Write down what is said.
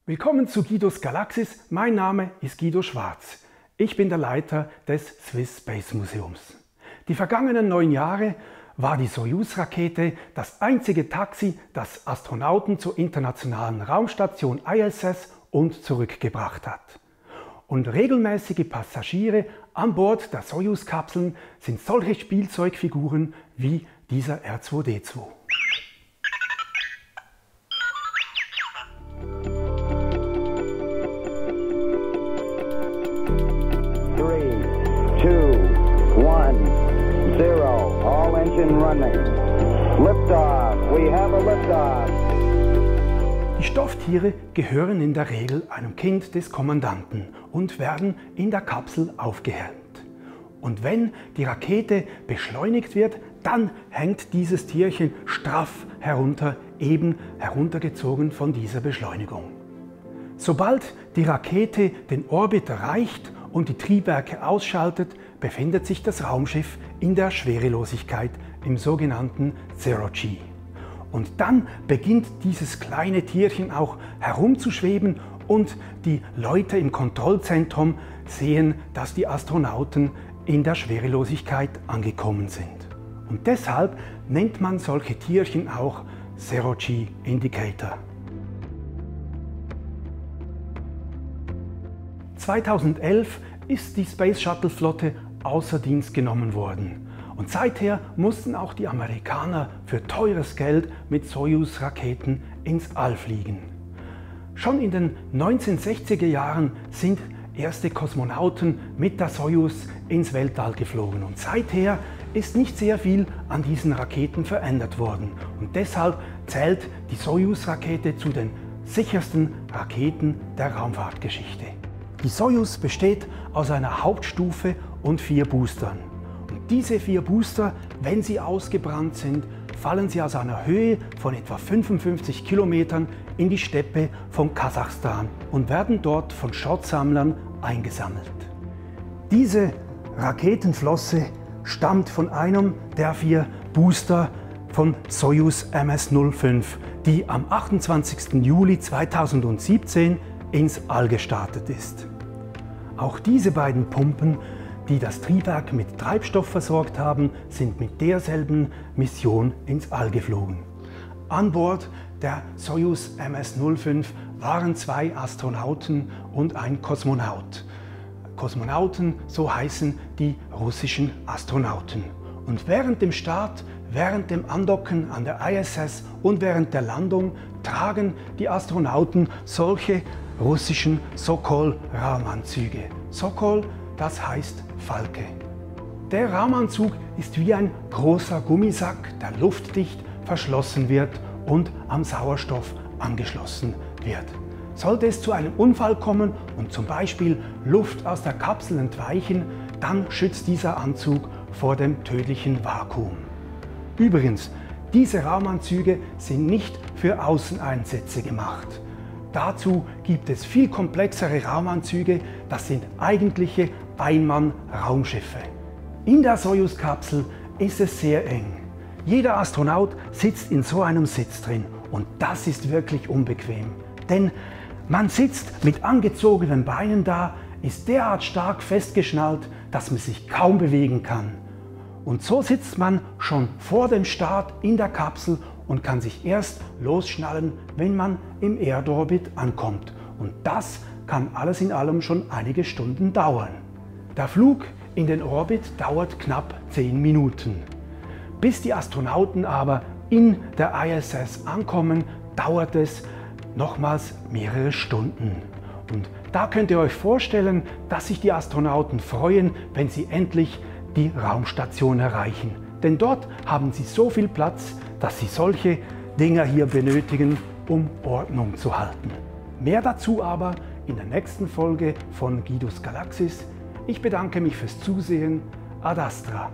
Willkommen zu Guidos Galaxis. Mein Name ist Guido Schwarz. Ich bin der Leiter des Swiss Space Museums. Die vergangenen 9 Jahre war die Soyuz-Rakete das einzige Taxi, das Astronauten zur internationalen Raumstation ISS und zurückgebracht hat. Und regelmäßige Passagiere an Bord der Soyuz-Kapseln sind solche Spielzeugfiguren wie dieser R2-D2. All engine running. Liftoff. We have a liftoff. Die Stofftiere gehören in der Regel einem Kind des Kommandanten und werden in der Kapsel aufgehängt. Und wenn die Rakete beschleunigt wird, dann hängt dieses Tierchen straff herunter, eben heruntergezogen von dieser Beschleunigung. Sobald die Rakete den Orbit erreicht und die Triebwerke ausschaltet, befindet sich das Raumschiff in der Schwerelosigkeit im sogenannten Zero-G. Und dann beginnt dieses kleine Tierchen auch herumzuschweben und die Leute im Kontrollzentrum sehen, dass die Astronauten in der Schwerelosigkeit angekommen sind. Und deshalb nennt man solche Tierchen auch Zero-G-Indicator. 2011 ist die Space Shuttle Flotte außer Dienst genommen worden. Und seither mussten auch die Amerikaner für teures Geld mit Soyuz-Raketen ins All fliegen. Schon in den 1960er Jahren sind erste Kosmonauten mit der Soyuz ins Weltall geflogen. Und seither ist nicht sehr viel an diesen Raketen verändert worden. Und deshalb zählt die Soyuz-Rakete zu den sichersten Raketen der Raumfahrtgeschichte. Die Soyuz besteht aus einer Hauptstufe und 4 Boostern. Und diese 4 Booster, wenn sie ausgebrannt sind, fallen sie aus einer Höhe von etwa 55 Kilometern in die Steppe von Kasachstan und werden dort von Schrottsammlern eingesammelt. Diese Raketenflosse stammt von einem der 4 Booster von Soyuz MS-05, die am 28. Juli 2017 ins All gestartet ist. Auch diese beiden Pumpen, die das Triebwerk mit Treibstoff versorgt haben, sind mit derselben Mission ins All geflogen. An Bord der Soyuz MS-05 waren 2 Astronauten und ein Kosmonaut. Kosmonauten, so heißen die russischen Astronauten. Und während dem Start, während dem Andocken an der ISS und während der Landung tragen die Astronauten solche russischen Sokol-Raumanzüge. Sokol, das heißt Falke. Der Raumanzug ist wie ein großer Gummisack, der luftdicht verschlossen wird und am Sauerstoff angeschlossen wird. Sollte es zu einem Unfall kommen und zum Beispiel Luft aus der Kapsel entweichen, dann schützt dieser Anzug vor dem tödlichen Vakuum. Übrigens, diese Raumanzüge sind nicht für Außeneinsätze gemacht. Dazu gibt es viel komplexere Raumanzüge, das sind eigentliche Einmann-Raumschiffe. In der Soyuz-Kapsel ist es sehr eng. Jeder Astronaut sitzt in so einem Sitz drin und das ist wirklich unbequem. Denn man sitzt mit angezogenen Beinen da, ist derart stark festgeschnallt, dass man sich kaum bewegen kann. Und so sitzt man schon vor dem Start in der Kapsel und kann sich erst losschnallen, wenn man im Erdorbit ankommt. Und das kann alles in allem schon einige Stunden dauern. Der Flug in den Orbit dauert knapp 10 Minuten. Bis die Astronauten aber in der ISS ankommen, dauert es nochmals mehrere Stunden. Und da könnt ihr euch vorstellen, dass sich die Astronauten freuen, wenn sie endlich die Raumstation erreichen. Denn dort haben sie so viel Platz, dass sie solche Dinger hier benötigen, um Ordnung zu halten. Mehr dazu aber in der nächsten Folge von Guidos Galaxis. Ich bedanke mich fürs Zusehen. Ad Astra.